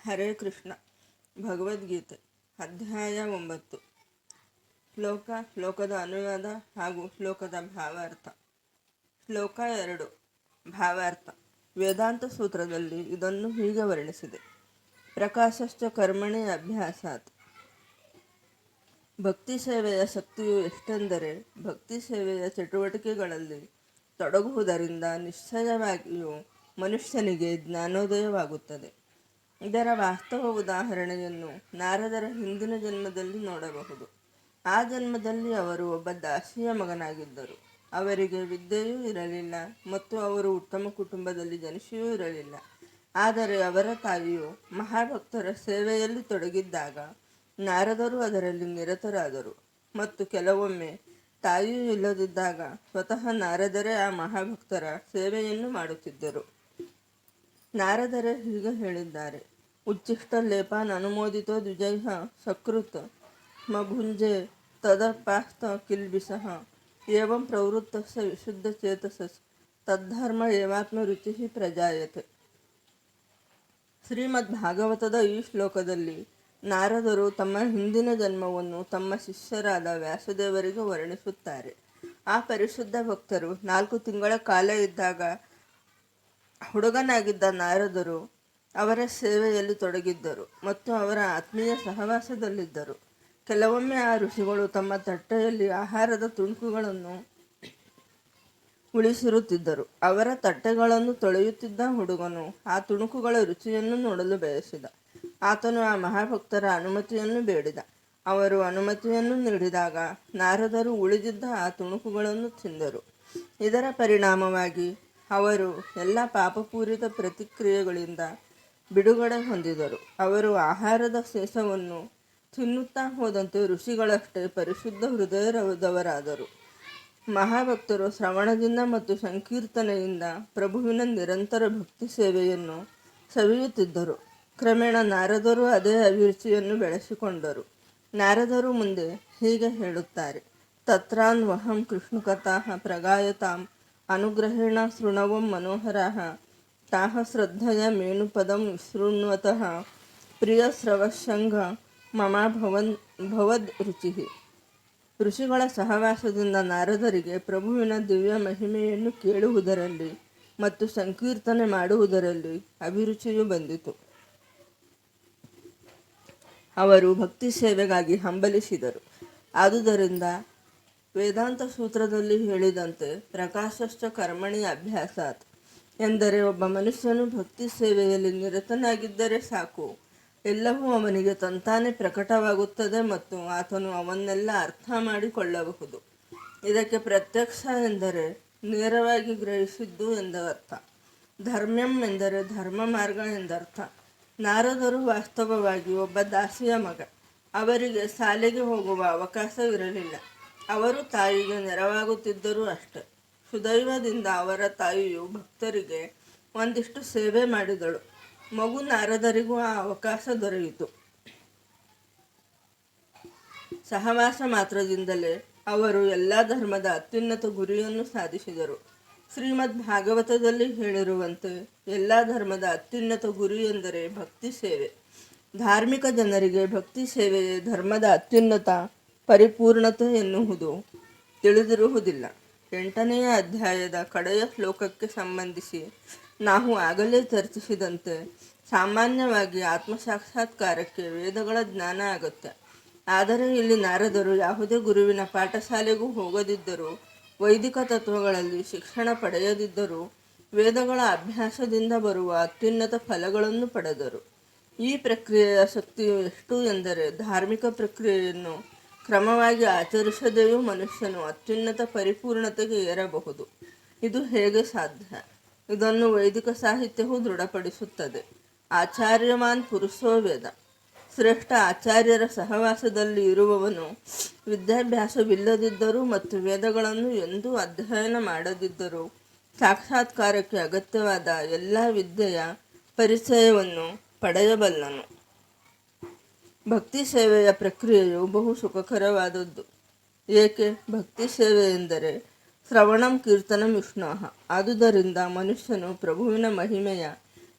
ಹರೇ ಕೃಷ್ಣ. ಭಗವದ್ಗೀತೆ ಅಧ್ಯಾಯ 9. ಶ್ಲೋಕದ ಅನುವಾದ ಹಾಗೂ ಶ್ಲೋಕದ ಭಾವಾರ್ಥ. ಶ್ಲೋಕ 2. ಭಾವಾರ್ಥ. ವೇದಾಂತ ಸೂತ್ರದಲ್ಲಿ ಇದನ್ನು ಹೀಗೆ ವರ್ಣಿಸಿದೆ: ಪ್ರಕಾಶಶ್ಚ ಕರ್ಮಣಿ ಅಭ್ಯಾಸಾತ್. ಭಕ್ತಿ ಸೇವೆಯ ಶಕ್ತಿಯು ಎಷ್ಟೆಂದರೆ, ಭಕ್ತಿ ಸೇವೆಯ ಚಟುವಟಿಕೆಗಳಲ್ಲಿ ತೊಡಗುವುದರಿಂದ ನಿಶ್ಚಯವಾಗಿಯೂ ಮನುಷ್ಯನಿಗೆ ಜ್ಞಾನೋದಯವಾಗುತ್ತದೆ. ಇದರ ವಾಸ್ತವ ಉದಾಹರಣೆಯನ್ನು ನಾರದರ ಹಿಂದಿನ ಜನ್ಮದಲ್ಲಿ ನೋಡಬಹುದು. ಆ ಜನ್ಮದಲ್ಲಿ ಅವರು ಒಬ್ಬ ದಾಸಿಯ ಮಗನಾಗಿದ್ದರು. ಅವರಿಗೆ ವಿದ್ಯೆಯೂ ಇರಲಿಲ್ಲ ಮತ್ತು ಅವರು ಉತ್ತಮ ಕುಟುಂಬದಲ್ಲಿ ಜನಿಸಿಯೂ ಇರಲಿಲ್ಲ. ಆದರೆ ಅವರ ತಾಯಿಯು ಮಹಾಭಕ್ತರ ಸೇವೆಯಲ್ಲಿ ತೊಡಗಿದ್ದಾಗ ನಾರದರು ಅದರಲ್ಲಿ ನಿರತರಾದರು ಮತ್ತು ಕೆಲವೊಮ್ಮೆ ತಾಯಿಯೂ ಇಲ್ಲದಿದ್ದಾಗ ಸ್ವತಃ ನಾರದರೇ ಆ ಮಹಾಭಕ್ತರ ಸೇವೆಯನ್ನು ಮಾಡುತ್ತಿದ್ದರು. ನಾರದರೇ ಹೀಗೆ ಹೇಳಿದ್ದಾರೆ: ಉಚ್ಚಿಷ್ಟ ಲೇಪಾನ್ ಅನುಮೋದಿತೋ ದ್ವಿಜೈಃ ಸಕೃತ್ ಸ್ಮಭುಂಜೆ ತದಪಾಸ್ತ ಕಿಲ್ಬಿಷಃ ಏವಂ ಪ್ರವೃತ್ತಸ್ಯ ವಿಶುದ್ಧ ಚೇತಸಸ್ ತದ್ಧರ್ಮ ಏವಾತ್ಮ ರುಚಿ ಪ್ರಜಾಯತೆ. ಶ್ರೀಮದ್ ಭಾಗವತದ ಈ ಶ್ಲೋಕದಲ್ಲಿ ನಾರದರು ತಮ್ಮ ಹಿಂದಿನ ಜನ್ಮವನ್ನು ತಮ್ಮ ಶಿಷ್ಯರಾದ ವ್ಯಾಸದೇವರಿಗೆ ವರ್ಣಿಸುತ್ತಾರೆ. ಆ ಪರಿಶುದ್ಧ ಭಕ್ತರು 4 ತಿಂಗಳ ಕಾಲ ಇದ್ದಾಗ ಹುಡುಗನಾಗಿದ್ದ ನಾರದರು ಅವರ ಸೇವೆಯಲ್ಲಿ ತೊಡಗಿದ್ದರು ಮತ್ತು ಅವರ ಆತ್ಮೀಯ ಸಹವಾಸದಲ್ಲಿದ್ದರು. ಕೆಲವೊಮ್ಮೆ ಆ ಋಷಿಗಳು ತಮ್ಮ ತಟ್ಟೆಯಲ್ಲಿ ಆಹಾರದ ತುಣುಕುಗಳನ್ನು ಉಳಿಸಿರುತ್ತಿದ್ದರು. ಅವರ ತಟ್ಟೆಗಳನ್ನು ತೊಳೆಯುತ್ತಿದ್ದ ಹುಡುಗನು ಆ ತುಣುಕುಗಳ ರುಚಿಯನ್ನು ನೋಡಲು ಬಯಸಿದ. ಆತನು ಆ ಮಹಾಭಕ್ತರ ಅನುಮತಿಯನ್ನು ಬೇಡಿದ. ಅವರು ಅನುಮತಿಯನ್ನು ನೀಡಿದಾಗ ನಾರದರು ಉಳಿದಿದ್ದ ಆ ತುಣುಕುಗಳನ್ನು ತಿಂದರು. ಇದರ ಪರಿಣಾಮವಾಗಿ ಅವರು ಎಲ್ಲ ಪಾಪಪೂರಿತ ಪ್ರತಿಕ್ರಿಯೆಗಳಿಂದ ಬಿಡುಗಡೆ ಹೊಂದಿದರು. ಅವರು ಆಹಾರದ ಶೇಷವನ್ನು ತಿನ್ನುತ್ತಾ ಹೋದಂತೆ ಋಷಿಗಳಷ್ಟೇ ಪರಿಶುದ್ಧ ಹೃದಯದವರಾದರು. ಮಹಾಭಕ್ತರು ಶ್ರವಣದಿಂದ ಮತ್ತು ಸಂಕೀರ್ತನೆಯಿಂದ ಪ್ರಭುವಿನ ನಿರಂತರ ಭಕ್ತಿ ಸೇವೆಯನ್ನು ಸವಿಯುತ್ತಿದ್ದರು. ಕ್ರಮೇಣ ನಾರದರು ಅದೇ ಅಭಿರುಚಿಯನ್ನು ಬೆಳೆಸಿಕೊಂಡರು. ನಾರದರು ಮುಂದೆ ಹೀಗೆ ಹೇಳುತ್ತಾರೆ: ತತ್ರಾನ್ವಹಂ ಕೃಷ್ಣಕಥಾಃ ಪ್ರಗಾಯತಾಂ ಅನುಗ್ರಹೇಣ ಶೃಣವಂ ಮನೋಹರಾಃ ತಾಃ ಶ್ರದ್ಧಯ ಮೇನುಪದಂ ವಿಶೃಣ್ವತಃ ಪ್ರಿಯಶ್ರವಶಂಘ ಮಮಾಭವದ್ ರುಚಿ. ಋಷಿಗಳ ಸಹವಾಸದಿಂದ ನಾರದರಿಗೆ ಪ್ರಭುವಿನ ದಿವ್ಯ ಮಹಿಮೆಯನ್ನು ಕೇಳುವುದರಲ್ಲಿ ಮತ್ತು ಸಂಕೀರ್ತನೆ ಮಾಡುವುದರಲ್ಲಿ ಅಭಿರುಚಿಯು ಬಂದಿತು. ಅವರು ಭಕ್ತಿ ಸೇವೆಗಾಗಿ ಹಂಬಲಿಸಿದರು. ಆದುದರಿಂದ ವೇದಾಂತ ಸೂತ್ರದಲ್ಲಿ ಹೇಳಿದಂತೆ ಪ್ರಕಾಶಶ್ಚ ಕರ್ಮಣಿ ಅಭ್ಯಾಸಾತ್ ಎಂದರೆ, ಒಬ್ಬ ಮನುಷ್ಯನು ಭಕ್ತಿ ಸೇವೆಯಲ್ಲಿ ನಿರತನಾಗಿದ್ದರೆ ಸಾಕು, ಎಲ್ಲವೂ ಅವನಿಗೆ ತಂತಾನೇ ಪ್ರಕಟವಾಗುತ್ತದೆ ಮತ್ತು ಆತನು ಅವನ್ನೆಲ್ಲ ಅರ್ಥ ಮಾಡಿಕೊಳ್ಳಬಹುದು. ಇದಕ್ಕೆ ಪ್ರತ್ಯಕ್ಷ ಎಂದರೆ ನೇರವಾಗಿ ಗ್ರಹಿಸಿದ್ದು ಎಂದರ್ಥ. ಧರ್ಮ್ಯಂ ಎಂದರೆ ಧರ್ಮ ಮಾರ್ಗ ಎಂದರ್ಥ. ನಾರದರು ವಾಸ್ತವವಾಗಿ ಒಬ್ಬ ದಾಸಿಯ ಮಗ. ಅವರಿಗೆ ಶಾಲೆಗೆ ಹೋಗುವ ಅವಕಾಶವಿರಲಿಲ್ಲ. ಅವರು ತಾಯಿಗೆ ನೆರವಾಗುತ್ತಿದ್ದರು ಅಷ್ಟೆ. ಸುದೈವದಿಂದ ಅವರ ತಾಯಿಯು ಭಕ್ತರಿಗೆ ಒಂದಿಷ್ಟು ಸೇವೆ ಮಾಡಿದಳು. ಮಗು ನಾರದರಿಗೂ ಆ ಅವಕಾಶ ದೊರೆಯಿತು. ಸಹವಾಸ ಮಾತ್ರದಿಂದಲೇ ಅವರು ಎಲ್ಲ ಧರ್ಮದ ಅತ್ಯುನ್ನತ ಗುರಿಯನ್ನು ಸಾಧಿಸಿದರು. ಶ್ರೀಮದ್ ಭಾಗವತದಲ್ಲಿ ಹೇಳಿರುವಂತೆ ಎಲ್ಲ ಧರ್ಮದ ಅತ್ಯುನ್ನತ ಗುರಿ ಎಂದರೆ ಭಕ್ತಿ ಸೇವೆ. ಧಾರ್ಮಿಕ ಜನರಿಗೆ ಭಕ್ತಿ ಸೇವೆಯೇ ಧರ್ಮದ ಅತ್ಯುನ್ನತ ಪರಿಪೂರ್ಣತೆ ಎನ್ನುವುದು ತಿಳಿದಿರುವುದಿಲ್ಲ. 8ನೇ ಅಧ್ಯಾಯದ ಕಡೆಯ ಶ್ಲೋಕಕ್ಕೆ ಸಂಬಂಧಿಸಿ ನಾವು ಆಗಲೇ ಚರ್ಚಿಸಿದಂತೆ ಸಾಮಾನ್ಯವಾಗಿ ಆತ್ಮಸಾಕ್ಷಾತ್ಕಾರಕ್ಕೆ ವೇದಗಳ ಜ್ಞಾನ ಅಗತ್ಯ. ಆದರೆ ಇಲ್ಲಿ ನಾರದರು ಯಾವುದೇ ಗುರುವಿನ ಪಾಠಶಾಲೆಗೂ ಹೋಗದಿದ್ದರೂ, ವೈದಿಕ ತತ್ವಗಳಲ್ಲಿ ಶಿಕ್ಷಣ ಪಡೆಯದಿದ್ದರೂ ವೇದಗಳ ಅಭ್ಯಾಸದಿಂದ ಬರುವ ಅತ್ಯುನ್ನತ ಫಲಗಳನ್ನು ಪಡೆದರು. ಈ ಪ್ರಕ್ರಿಯೆಯ ಶಕ್ತಿಯು ಎಷ್ಟು ಎಂದರೆ, ಧಾರ್ಮಿಕ ಪ್ರಕ್ರಿಯೆಯನ್ನು ಕ್ರಮವಾಗಿ ಆಚರಿಸದೆಯೂ ಮನುಷ್ಯನು ಅತ್ಯುನ್ನತ ಪರಿಪೂರ್ಣತೆಗೆ ಏರಬಹುದು. ಇದು ಹೇಗೆ ಸಾಧ್ಯ? ಇದನ್ನು ವೈದಿಕ ಸಾಹಿತ್ಯವು ದೃಢಪಡಿಸುತ್ತದೆ. ಆಚಾರ್ಯವಾನ್ ಪುರುಷೋ ವೇದ. ಶ್ರೇಷ್ಠ ಆಚಾರ್ಯರ ಸಹವಾಸದಲ್ಲಿ ಇರುವವನು ವಿದ್ಯಾಭ್ಯಾಸವಿಲ್ಲದಿದ್ದರೂ ಮತ್ತು ವೇದಗಳನ್ನು ಎಂದೂ ಅಧ್ಯಯನ ಮಾಡದಿದ್ದರೂ ಸಾಕ್ಷಾತ್ಕಾರಕ್ಕೆ ಅಗತ್ಯವಾದ ಎಲ್ಲ ವಿದ್ಯೆಯ ಪರಿಚಯವನ್ನು ಪಡೆಯಬಲ್ಲನು. ಭಕ್ತಿ ಸೇವೆಯ ಪ್ರಕ್ರಿಯೆಯು ಬಹು ಸುಖಕರವಾದದ್ದು. ಏಕೆ? ಭಕ್ತಿ ಸೇವೆ ಎಂದರೆ ಶ್ರವಣಂ ಕೀರ್ತನಂ ವಿಷ್ಣೋಃ. ಆದುದರಿಂದ ಮನುಷ್ಯನು ಪ್ರಭುವಿನ ಮಹಿಮೆಯ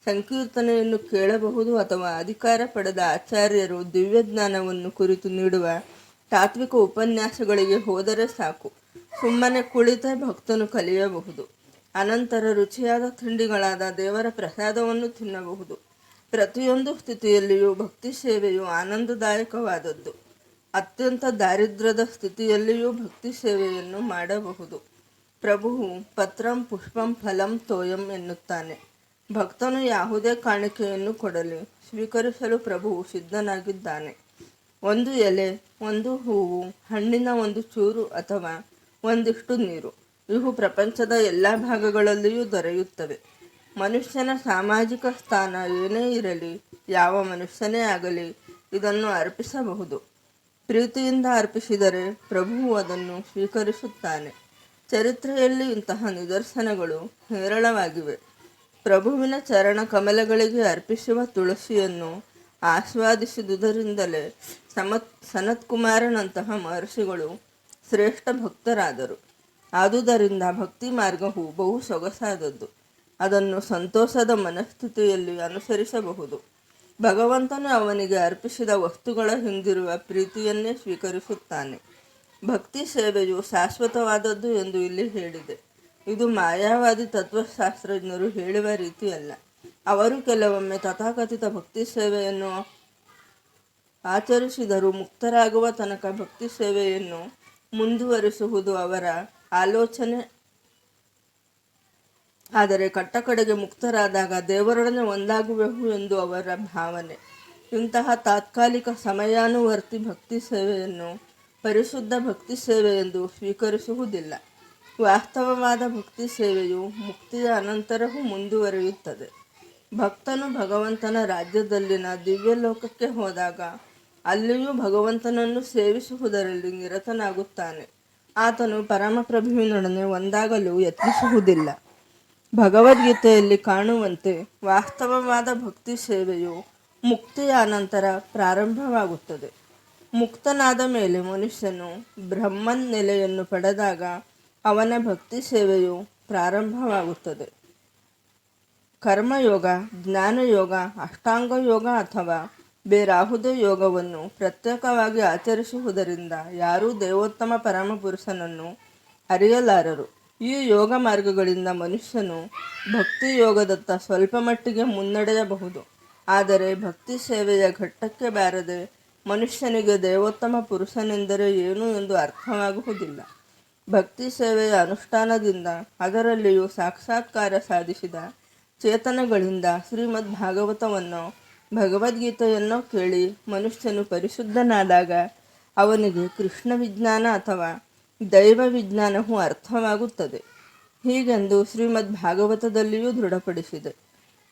ಸಂಕೀರ್ತನೆಯನ್ನು ಕೇಳಬಹುದು ಅಥವಾ ಅಧಿಕಾರ ಪಡೆದ ಆಚಾರ್ಯರು ದಿವ್ಯಜ್ಞಾನವನ್ನು ಕುರಿತು ನೀಡುವ ತಾತ್ವಿಕ ಉಪನ್ಯಾಸಗಳಿಗೆ ಹೋದರೆ ಸಾಕು. ಸುಮ್ಮನೆ ಕುಳಿತೇ ಭಕ್ತನು ಕಲಿಯಬಹುದು. ಅನಂತರ ರುಚಿಯಾದ ತಿಂಡಿಗಳಾದ ದೇವರ ಪ್ರಸಾದವನ್ನು ತಿನ್ನಬಹುದು. ಪ್ರತಿಯೊಂದು ಸ್ಥಿತಿಯಲ್ಲಿಯೂ ಭಕ್ತಿ ಸೇವೆಯು ಆನಂದದಾಯಕವಾದದ್ದು. ಅತ್ಯಂತ ದಾರಿದ್ರ್ಯದ ಸ್ಥಿತಿಯಲ್ಲಿಯೂ ಭಕ್ತಿ ಸೇವೆಯನ್ನು ಮಾಡಬಹುದು. ಪ್ರಭುವು ಪತ್ರಂ ಪುಷ್ಪಂ ಫಲಂ ತೋಯಂ ಎನ್ನುತ್ತಾನೆ. ಭಕ್ತನು ಯಾವುದೇ ಕಾಣಿಕೆಯನ್ನು ಕೊಡಲಿ, ಸ್ವೀಕರಿಸಲು ಪ್ರಭುವು ಸಿದ್ಧನಾಗಿದ್ದಾನೆ. ಒಂದು ಎಲೆ, ಒಂದು ಹೂವು, ಹಣ್ಣಿನ ಒಂದು ಚೂರು ಅಥವಾ ಒಂದಿಷ್ಟು ನೀರು, ಇವು ಪ್ರಪಂಚದ ಎಲ್ಲ ಭಾಗಗಳಲ್ಲಿಯೂ ದೊರೆಯುತ್ತವೆ. ಮನುಷ್ಯನ ಸಾಮಾಜಿಕ ಸ್ಥಾನ ಏನೇ ಇರಲಿ, ಯಾವ ಮನುಷ್ಯನೇ ಆಗಲಿ, ಇದನ್ನು ಅರ್ಪಿಸಬಹುದು. ಪ್ರೀತಿಯಿಂದ ಅರ್ಪಿಸಿದರೆ ಪ್ರಭುವು ಅದನ್ನು ಸ್ವೀಕರಿಸುತ್ತಾನೆ. ಚರಿತ್ರೆಯಲ್ಲಿ ಇಂತಹ ನಿದರ್ಶನಗಳು ಹೇರಳವಾಗಿವೆ. ಪ್ರಭುವಿನ ಚರಣ ಕಮಲಗಳಿಗೆ ಅರ್ಪಿಸುವ ತುಳಸಿಯನ್ನು ಆಸ್ವಾದಿಸಿದುದರಿಂದಲೇ ಸನತ್ಕುಮಾರನಂತಹ ಮಹರ್ಷಿಗಳು ಶ್ರೇಷ್ಠ ಭಕ್ತರಾದರು. ಆದುದರಿಂದ ಭಕ್ತಿ ಮಾರ್ಗವು ಬಹು ಸೊಗಸಾದದ್ದು. ಅದನ್ನು ಸಂತೋಷದ ಮನಸ್ಥಿತಿಯಲ್ಲಿ ಅನುಸರಿಸಬಹುದು. ಭಗವಂತನು ಅವನಿಗೆ ಅರ್ಪಿಸಿದ ವಸ್ತುಗಳ ಹಿಂದಿರುವ ಪ್ರೀತಿಯನ್ನೇ ಸ್ವೀಕರಿಸುತ್ತಾನೆ. ಭಕ್ತಿ ಸೇವೆಯು ಶಾಶ್ವತವಾದದ್ದು ಎಂದು ಇಲ್ಲಿ ಹೇಳಿದೆ. ಇದು ಮಾಯಾವಾದಿ ತತ್ವಶಾಸ್ತ್ರಜ್ಞರು ಹೇಳುವ ರೀತಿಯಲ್ಲ. ಅವರು ಕೆಲವೊಮ್ಮೆ ತಥಾಕಥಿತ ಭಕ್ತಿ ಸೇವೆಯನ್ನು ಆಚರಿಸಿದರೂ ಮುಕ್ತರಾಗುವ ತನಕ ಭಕ್ತಿ ಸೇವೆಯನ್ನು ಮುಂದುವರಿಸುವುದು ಅವರ ಆಲೋಚನೆ. ಆದರೆ ಕಟ್ಟಕಡೆಗೆ ಮುಕ್ತರಾದಾಗ ದೇವರೊಡನೆ ಒಂದಾಗುವೆವು ಎಂದು ಅವರ ಭಾವನೆ. ಇಂತಹ ತಾತ್ಕಾಲಿಕ ಸಮಯಾನುವರ್ತಿ ಭಕ್ತಿ ಸೇವೆಯನ್ನು ಪರಿಶುದ್ಧ ಭಕ್ತಿ ಸೇವೆ ಎಂದು ಸ್ವೀಕರಿಸುವುದಿಲ್ಲ. ವಾಸ್ತವವಾದ ಭಕ್ತಿ ಸೇವೆಯು ಮುಕ್ತಿಯ ಅನಂತರವೂ ಮುಂದುವರಿಯುತ್ತದೆ. ಭಕ್ತನು ಭಗವಂತನ ರಾಜ್ಯದಲ್ಲಿನ ದಿವ್ಯ ಲೋಕಕ್ಕೆ ಹೋದಾಗ ಅಲ್ಲಿಯೂ ಭಗವಂತನನ್ನು ಸೇವಿಸುವುದರಲ್ಲಿ ನಿರತನಾಗುತ್ತಾನೆ. ಆತನು ಪರಮಪ್ರಭುವಿನೊಡನೆ ಒಂದಾಗಲು ಯತ್ನಿಸುವುದಿಲ್ಲ. ಭಗವದ್ಗೀತೆಯಲ್ಲಿ ಕಾಣುವಂತೆ ವಾಸ್ತವವಾದ ಭಕ್ತಿ ಸೇವೆಯು ಮುಕ್ತಿಯ ಅನಂತರ ಪ್ರಾರಂಭವಾಗುತ್ತದೆ. ಮುಕ್ತನಾದ ಮೇಲೆ ಮನುಷ್ಯನು ಬ್ರಹ್ಮನ್ ನೆಲೆಯನ್ನು ಪಡೆದಾಗ ಅವನ ಭಕ್ತಿ ಸೇವೆಯು ಪ್ರಾರಂಭವಾಗುತ್ತದೆ. ಕರ್ಮಯೋಗ, ಜ್ಞಾನಯೋಗ, ಅಷ್ಟಾಂಗ ಯೋಗ ಅಥವಾ ಬೇರಾವುದೇ ಯೋಗವನ್ನು ಪ್ರತ್ಯೇಕವಾಗಿ ಆಚರಿಸುವುದರಿಂದ ಯಾರೂ ದೇವೋತ್ತಮ ಪರಮಪುರುಷನನ್ನು ಅರಿಯಲಾರರು. ಈ ಯೋಗ ಮಾರ್ಗಗಳಿಂದ ಮನುಷ್ಯನು ಭಕ್ತಿ ಯೋಗದತ್ತ ಸ್ವಲ್ಪ ಮಟ್ಟಿಗೆ ಮುನ್ನಡೆಯಬಹುದು. ಆದರೆ ಭಕ್ತಿ ಸೇವೆಯ ಘಟ್ಟಕ್ಕೆ ಬಾರದೆ ಮನುಷ್ಯನಿಗೆ ದೇವೋತ್ತಮ ಪುರುಷನೆಂದರೆ ಏನು ಎಂದು ಅರ್ಥವಾಗುವುದಿಲ್ಲ. ಭಕ್ತಿ ಸೇವೆಯ ಅನುಷ್ಠಾನದಿಂದ, ಅದರಲ್ಲಿಯೂ ಸಾಕ್ಷಾತ್ಕಾರ ಸಾಧಿಸಿದ ಚೇತನಗಳಿಂದ ಶ್ರೀಮದ್ ಭಾಗವತವನ್ನು, ಭಗವದ್ಗೀತೆಯನ್ನು ಕೇಳಿ ಮನುಷ್ಯನು ಪರಿಶುದ್ಧನಾದಾಗ ಅವನಿಗೆ ಕೃಷ್ಣ ವಿಜ್ಞಾನ ಅಥವಾ ದೈವ ವಿಜ್ಞಾನವು ಅರ್ಥವಾಗುತ್ತದೆ. ಹೀಗೆಂದು ಶ್ರೀಮದ್ ಭಾಗವತದಲ್ಲಿಯೂ ದೃಢಪಡಿಸಿದೆ.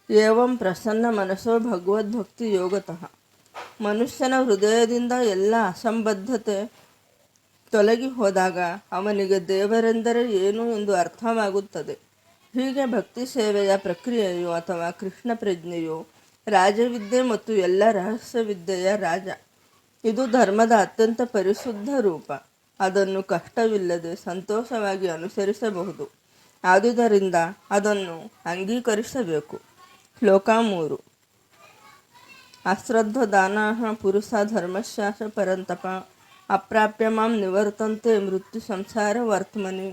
ಏವಂ ಪ್ರಸನ್ನ ಮನಸ್ಸೋ ಭಗವದ್ಭಕ್ತಿ ಯೋಗತಃ. ಮನುಷ್ಯನ ಹೃದಯದಿಂದ ಎಲ್ಲ ಅಸಂಬದ್ಧತೆ ತೊಲಗಿ ಹೋದಾಗ ಅವನಿಗೆ ದೇವರೆಂದರೆ ಏನು ಎಂದು ಅರ್ಥವಾಗುತ್ತದೆ. ಹೀಗೆ ಭಕ್ತಿ ಸೇವೆಯ ಪ್ರಕ್ರಿಯೆಯು ಅಥವಾ ಕೃಷ್ಣ ಪ್ರಜ್ಞೆಯು ರಾಜವಿದ್ಯೆ ಮತ್ತು ಎಲ್ಲ ರಹಸ್ಯವಿದ್ಯೆಯ ರಾಜ. ಇದು ಧರ್ಮದ ಅತ್ಯಂತ ಪರಿಶುದ್ಧ ರೂಪ. ಅದನ್ನು ಕಷ್ಟವಿಲ್ಲದೆ ಸಂತೋಷವಾಗಿ ಅನುಸರಿಸಬಹುದು. ಆದುದರಿಂದ ಅದನ್ನು ಅಂಗೀಕರಿಸಬೇಕು. ಶ್ಲೋಕ 3. ಅಶ್ರದ್ಧ ದಾನಾಃ ಪುರುಷ ಧರ್ಮಶ್ಯಾಸ ಪರಂತಪ ಅಪ್ರಾಪ್ಯ ಮಾಂ ನಿವರ್ತಂತೆ ಮೃತ್ಯು ಸಂಸಾರ ವರ್ತಮನಿ.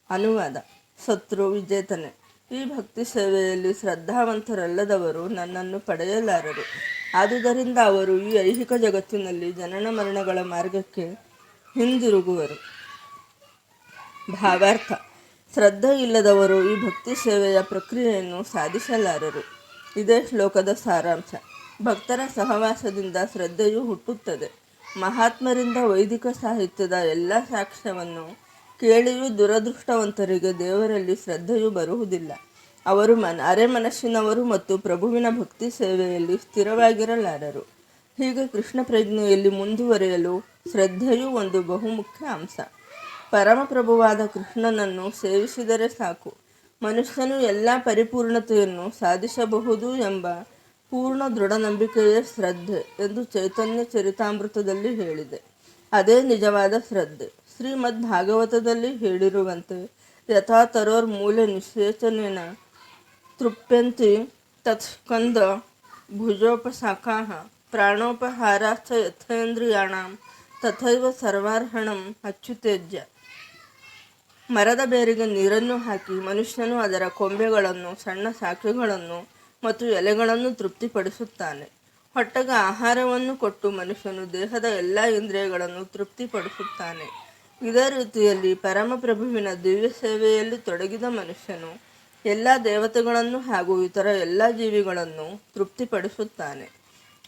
ಅನುವಾದ: ಶತ್ರು ವಿಜೇತನೆ. ಈ ಭಕ್ತಿ ಸೇವೆಯಲ್ಲಿ ಶ್ರದ್ಧಾವಂತರಲ್ಲದವರು ನನ್ನನ್ನು ಪಡೆಯಲಾರರು. ಆದುದರಿಂದ ಅವರು ಈ ಐಹಿಕ ಜಗತ್ತಿನಲ್ಲಿ ಜನನ ಮರಣಗಳ ಮಾರ್ಗಕ್ಕೆ ಹಿಂದಿರುಗುವರು. ಭಾವಾರ್ಥ: ಶ್ರದ್ಧೆ ಇಲ್ಲದವರು ಈ ಭಕ್ತಿ ಸೇವೆಯ ಪ್ರಕ್ರಿಯೆಯನ್ನು ಸಾಧಿಸಲಾರರು. ಇದೇ ಶ್ಲೋಕದ ಸಾರಾಂಶ. ಭಕ್ತರ ಸಹವಾಸದಿಂದ ಶ್ರದ್ಧೆಯು ಹುಟ್ಟುತ್ತದೆ. ಮಹಾತ್ಮರಿಂದ ವೈದಿಕ ಸಾಹಿತ್ಯದ ಎಲ್ಲ ಸಾಕ್ಷ್ಯವನ್ನು ಕೇಳಿಯೂ ದುರದೃಷ್ಟವಂತರಿಗೆ ದೇವರಲ್ಲಿ ಶ್ರದ್ಧೆಯು ಬರುವುದಿಲ್ಲ. ಅವರು ಅರೆ ಮನಸ್ಸಿನವರು ಮತ್ತು ಪ್ರಭುವಿನ ಭಕ್ತಿ ಸೇವೆಯಲ್ಲಿ ಸ್ಥಿರವಾಗಿರಲಾರರು. ಹೀಗೆ ಕೃಷ್ಣ ಪ್ರಜ್ಞೆಯಲ್ಲಿ ಮುಂದುವರಿಯಲು ಶ್ರದ್ಧೆಯು ಒಂದು ಬಹುಮುಖ್ಯ ಅಂಶ. ಪರಮಪ್ರಭುವಾದ ಕೃಷ್ಣನನ್ನು ಸೇವಿಸಿದರೆ ಸಾಕು, ಮನುಷ್ಯನು ಎಲ್ಲ ಪರಿಪೂರ್ಣತೆಯನ್ನು ಸಾಧಿಸಬಹುದು ಎಂಬ ಪೂರ್ಣ ದೃಢ ನಂಬಿಕೆಯೇ ಶ್ರದ್ಧೆ ಎಂದು ಚೈತನ್ಯ ಚರಿತಾಮೃತದಲ್ಲಿ ಹೇಳಿದೆ. ಅದೇ ನಿಜವಾದ ಶ್ರದ್ಧೆ. ಶ್ರೀಮದ್ ಭಾಗವತದಲ್ಲಿ ಹೇಳಿರುವಂತೆ ಯಥಾ ತರೋರ್ ಮೂಲೆ ನಿಷೇಚನೇನ ತೃಪ್ಯಂತಿ ತತ್ಸ್ಕಂದ ಭುಜೋಪಶಾಖಾಃ ಪ್ರಾಣೋಪಹಾರಾಶ್ಚ ಯಥೇಂದ್ರಿಯಾಣಾಂ ತಥೈವ ಸರ್ವಾರ್ಹಣಂ ಅಚ್ಯುತೇಜ್ಯ. ಮರದ ಬೇರಿಗೆ ನೀರನ್ನು ಹಾಕಿ ಮನುಷ್ಯನು ಅದರ ಕೊಂಬೆಗಳನ್ನು, ಸಣ್ಣ ಶಾಖೆಗಳನ್ನು ಮತ್ತು ಎಲೆಗಳನ್ನು ತೃಪ್ತಿಪಡಿಸುತ್ತಾನೆ. ಹೊಟ್ಟೆಗೆ ಆಹಾರವನ್ನು ಕೊಟ್ಟು ಮನುಷ್ಯನು ದೇಹದ ಎಲ್ಲ ಇಂದ್ರಿಯಗಳನ್ನು ತೃಪ್ತಿಪಡಿಸುತ್ತಾನೆ. ಇದೇ ರೀತಿಯಲ್ಲಿ ಪರಮಪ್ರಭುವಿನ ದಿವ್ಯ ಸೇವೆಯಲ್ಲಿ ತೊಡಗಿದ ಮನುಷ್ಯನು ಎಲ್ಲ ದೇವತೆಗಳನ್ನು ಹಾಗೂ ಇತರ ಎಲ್ಲ ಜೀವಿಗಳನ್ನು ತೃಪ್ತಿಪಡಿಸುತ್ತಾನೆ.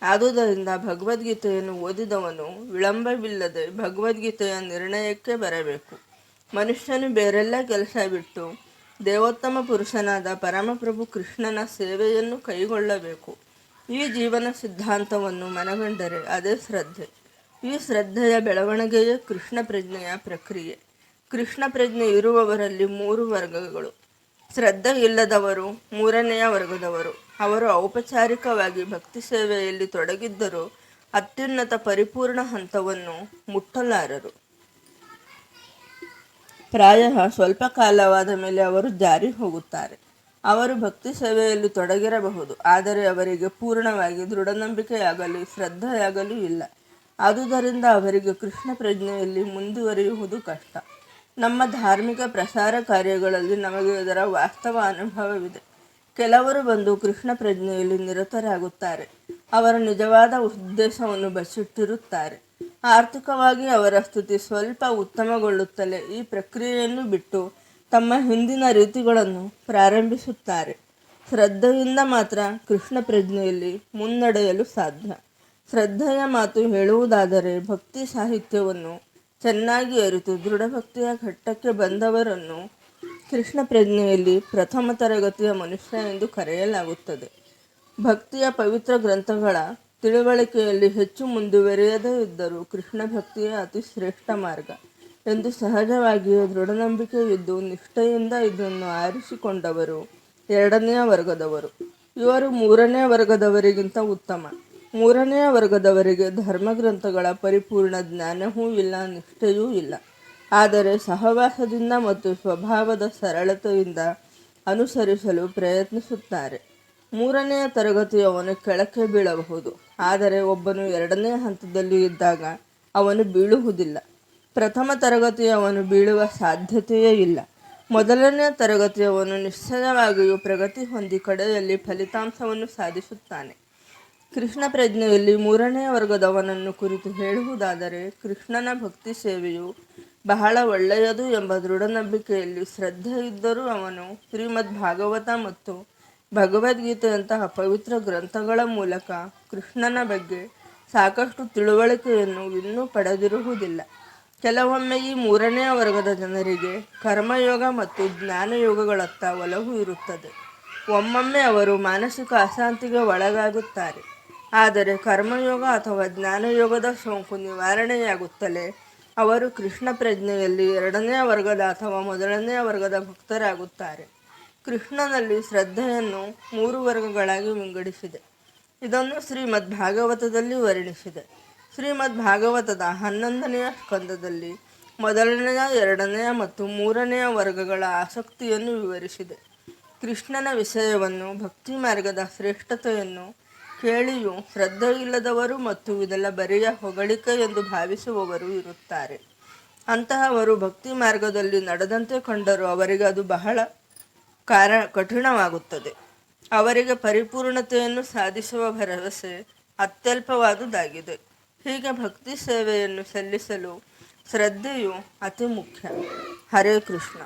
ಆದುದರಿಂದ ಭಗವದ್ಗೀತೆಯನ್ನು ಓದಿದವನು ವಿಳಂಬವಿಲ್ಲದೆ ಭಗವದ್ಗೀತೆಯ ನಿರ್ಣಯಕ್ಕೆ ಬರಬೇಕು. ಮನುಷ್ಯನು ಬೇರೆಲ್ಲ ಕೆಲಸ ಬಿಟ್ಟು ದೇವೋತ್ತಮ ಪುರುಷನಾದ ಪರಮಪ್ರಭು ಕೃಷ್ಣನ ಸೇವೆಯನ್ನು ಕೈಗೊಳ್ಳಬೇಕು. ಈ ಜೀವನ ಸಿದ್ಧಾಂತವನ್ನು ಮನಗಂಡರೆ ಅದೇ ಶ್ರದ್ಧೆ. ಈ ಶ್ರದ್ಧೆಯ ಬೆಳವಣಿಗೆಯೇ ಕೃಷ್ಣ ಪ್ರಜ್ಞೆಯ ಪ್ರಕ್ರಿಯೆ. ಕೃಷ್ಣ ಪ್ರಜ್ಞೆ ಇರುವವರಲ್ಲಿ 3 ವರ್ಗಗಳು. ಶ್ರದ್ಧೆ ಇಲ್ಲದವರು ಮೂರನೆಯ ವರ್ಗದವರು. ಅವರು ಔಪಚಾರಿಕವಾಗಿ ಭಕ್ತಿ ಸೇವೆಯಲ್ಲಿ ತೊಡಗಿದ್ದರೂ ಅತ್ಯುನ್ನತ ಪರಿಪೂರ್ಣ ಹಂತವನ್ನು ಮುಟ್ಟಲಾರರು. ಪ್ರಾಯ ಸ್ವಲ್ಪ ಕಾಲವಾದ ಮೇಲೆ ಅವರು ಜಾರಿ ಹೋಗುತ್ತಾರೆ. ಅವರು ಭಕ್ತಿ ಸೇವೆಯಲ್ಲಿ ತೊಡಗಿರಬಹುದು, ಆದರೆ ಅವರಿಗೆ ಪೂರ್ಣವಾಗಿ ದೃಢನಂಬಿಕೆಯಾಗಲಿ ಶ್ರದ್ಧೆಯಾಗಲೂ ಇಲ್ಲ. ಆದುದರಿಂದ ಅವರಿಗೆ ಕೃಷ್ಣ ಪ್ರಜ್ಞೆಯಲ್ಲಿ ಮುಂದುವರಿಯುವುದು ಕಷ್ಟ. ನಮ್ಮ ಧಾರ್ಮಿಕ ಪ್ರಸಾರ ಕಾರ್ಯಗಳಲ್ಲಿ ನಮಗೆ ಇದರ ವಾಸ್ತವ ಅನುಭವವಿದೆ. ಕೆಲವರು ಬಂದು ಕೃಷ್ಣ ಪ್ರಜ್ಞೆಯಲ್ಲಿ ನಿರತರಾಗುತ್ತಾರೆ. ಅವರ ನಿಜವಾದ ಉದ್ದೇಶವನ್ನು ಬಚ್ಚಿಟ್ಟಿರುತ್ತಾರೆ. ಆರ್ಥಿಕವಾಗಿ ಅವರ ಸ್ಥಿತಿ ಸ್ವಲ್ಪ ಉತ್ತಮಗೊಳ್ಳುತ್ತಲೇ ಈ ಪ್ರಕ್ರಿಯೆಯನ್ನು ಬಿಟ್ಟು ತಮ್ಮ ಹಿಂದಿನ ರೀತಿಗಳನ್ನು ಪ್ರಾರಂಭಿಸುತ್ತಾರೆ. ಶ್ರದ್ಧೆಯಿಂದ ಮಾತ್ರ ಕೃಷ್ಣ ಪ್ರಜ್ಞೆಯಲ್ಲಿ ಮುನ್ನಡೆಯಲು ಸಾಧ್ಯ. ಶ್ರದ್ಧೆಯ ಮಾತು ಹೇಳುವುದಾದರೆ ಭಕ್ತಿ ಸಾಹಿತ್ಯವನ್ನು ಚೆನ್ನಾಗಿ ಅರಿತು ದೃಢಭಕ್ತಿಯ ಘಟ್ಟಕ್ಕೆ ಬಂದವರನ್ನು ಕೃಷ್ಣ ಪ್ರಜ್ಞೆಯಲ್ಲಿ ಪ್ರಥಮ ತರಗತಿಯ ಮನುಷ್ಯ ಎಂದು ಕರೆಯಲಾಗುತ್ತದೆ. ಭಕ್ತಿಯ ಪವಿತ್ರ ಗ್ರಂಥಗಳ ತಿಳುವಳಿಕೆಯಲ್ಲಿ ಹೆಚ್ಚು ಮುಂದುವರಿಯದೇ ಇದ್ದರೂ ಕೃಷ್ಣ ಭಕ್ತಿಯೇ ಅತಿ ಶ್ರೇಷ್ಠ ಮಾರ್ಗ ಎಂದು ಸಹಜವಾಗಿಯೇ ದೃಢನಂಬಿಕೆ ಇದ್ದು ನಿಷ್ಠೆಯಿಂದ ಇದನ್ನು ಆರಿಸಿಕೊಂಡವರು 2ನೇ ವರ್ಗದವರು. ಇವರು 3ನೇ ವರ್ಗದವರಿಗಿಂತ ಉತ್ತಮ. 3ನೇ ವರ್ಗದವರಿಗೆ ಧರ್ಮಗ್ರಂಥಗಳ ಪರಿಪೂರ್ಣ ಜ್ಞಾನವೂ ಇಲ್ಲ, ನಿಷ್ಠೆಯೂ ಇಲ್ಲ. ಆದರೆ ಸಹವಾಸದಿಂದ ಮತ್ತು ಸ್ವಭಾವದ ಸರಳತೆಯಿಂದ ಅನುಸರಿಸಲು ಪ್ರಯತ್ನಿಸುತ್ತಾರೆ. 3ನೇ ತರಗತಿಯವನು ಕೆಳಕ್ಕೆ ಬೀಳಬಹುದು, ಆದರೆ ಒಬ್ಬನು 2ನೇ ಹಂತದಲ್ಲಿ ಇದ್ದಾಗ ಅವನು ಬೀಳುವುದಿಲ್ಲ. ಪ್ರಥಮ ತರಗತಿಯವನು ಬೀಳುವ ಸಾಧ್ಯತೆಯೇ ಇಲ್ಲ. 1ನೇ ತರಗತಿಯವನು ನಿಶ್ಚಯವಾಗಿಯೂ ಪ್ರಗತಿ ಹೊಂದಿ ಕಡೆಯಲ್ಲಿ ಫಲಿತಾಂಶವನ್ನು ಸಾಧಿಸುತ್ತಾನೆ. ಕೃಷ್ಣ ಪ್ರಜ್ಞೆಯಲ್ಲಿ 3ನೇ ವರ್ಗದವನನ್ನು ಕುರಿತು ಹೇಳುವುದಾದರೆ, ಕೃಷ್ಣನ ಭಕ್ತಿ ಸೇವೆಯು ಬಹಳ ಒಳ್ಳೆಯದು ಎಂಬ ದೃಢನಂಬಿಕೆಯಲ್ಲಿ ಶ್ರದ್ಧೆ ಇದ್ದರೂ ಅವನು ಶ್ರೀಮದ್ ಭಾಗವತ ಮತ್ತು ಭಗವದ್ಗೀತೆಯಂತಹ ಪವಿತ್ರ ಗ್ರಂಥಗಳ ಮೂಲಕ ಕೃಷ್ಣನ ಬಗ್ಗೆ ಸಾಕಷ್ಟು ತಿಳುವಳಿಕೆಯನ್ನು ಇನ್ನೂ ಪಡೆದಿರುವುದಿಲ್ಲ. ಕೆಲವೊಮ್ಮೆ ಈ 3ನೇ ವರ್ಗದ ಜನರಿಗೆ ಕರ್ಮಯೋಗ ಮತ್ತು ಜ್ಞಾನಯೋಗಗಳತ್ತ ಒಲವು ಇರುತ್ತದೆ. ಒಮ್ಮೊಮ್ಮೆ ಅವರು ಮಾನಸಿಕ ಅಶಾಂತಿಗೆ ಒಳಗಾಗುತ್ತಾರೆ. ಆದರೆ ಕರ್ಮಯೋಗ ಅಥವಾ ಜ್ಞಾನಯೋಗದ ಸೋಂಕು ನಿವಾರಣೆಯಾಗುತ್ತಲೇ ಅವರು ಕೃಷ್ಣ ಪ್ರಜ್ಞೆಯಲ್ಲಿ 2ನೇ ವರ್ಗದ ಅಥವಾ 1ನೇ ವರ್ಗದ ಭಕ್ತರಾಗುತ್ತಾರೆ. ಕೃಷ್ಣನಲ್ಲಿ ಶ್ರದ್ಧೆಯನ್ನು 3 ವರ್ಗಗಳಾಗಿ ವಿಂಗಡಿಸಿದೆ. ಇದನ್ನು ಶ್ರೀಮದ್ ಭಾಗವತದಲ್ಲಿ ವರ್ಣಿಸಿದೆ. ಶ್ರೀಮದ್ ಭಾಗವತದ 11ನೇ ಸ್ಕಂದದಲ್ಲಿ 1ನೇ, 2ನೇ ಮತ್ತು 3ನೇ ವರ್ಗಗಳ ಆಸಕ್ತಿಯನ್ನು ವಿವರಿಸಿದೆ. ಕೃಷ್ಣನ ವಿಷಯವನ್ನು, ಭಕ್ತಿ ಮಾರ್ಗದ ಶ್ರೇಷ್ಠತೆಯನ್ನು ಕೇಳಿಯೂ ಶ್ರದ್ಧೆಯಿಲ್ಲದವರು ಮತ್ತು ಇದೆಲ್ಲ ಬರಿಯ ಹೊಗಳಿಕೆ ಎಂದು ಭಾವಿಸುವವರು ಇರುತ್ತಾರೆ. ಅಂತಹವರು ಭಕ್ತಿ ಮಾರ್ಗದಲ್ಲಿ ನಡೆದಂತೆ ಕಂಡರೂ ಅವರಿಗೆ ಅದು ಬಹಳ ಕಠಿಣವಾಗುತ್ತದೆ. ಅವರಿಗೆ ಪರಿಪೂರ್ಣತೆಯನ್ನು ಸಾಧಿಸುವ ಭರವಸೆ ಅತ್ಯಲ್ಪವಾದುದಾಗಿದೆ. ಹೀಗೆ ಭಕ್ತಿ ಸೇವೆಯನ್ನು ಸಲ್ಲಿಸಲು ಶ್ರದ್ಧೆಯು ಅತಿ ಮುಖ್ಯ. ಹರೇ ಕೃಷ್ಣ.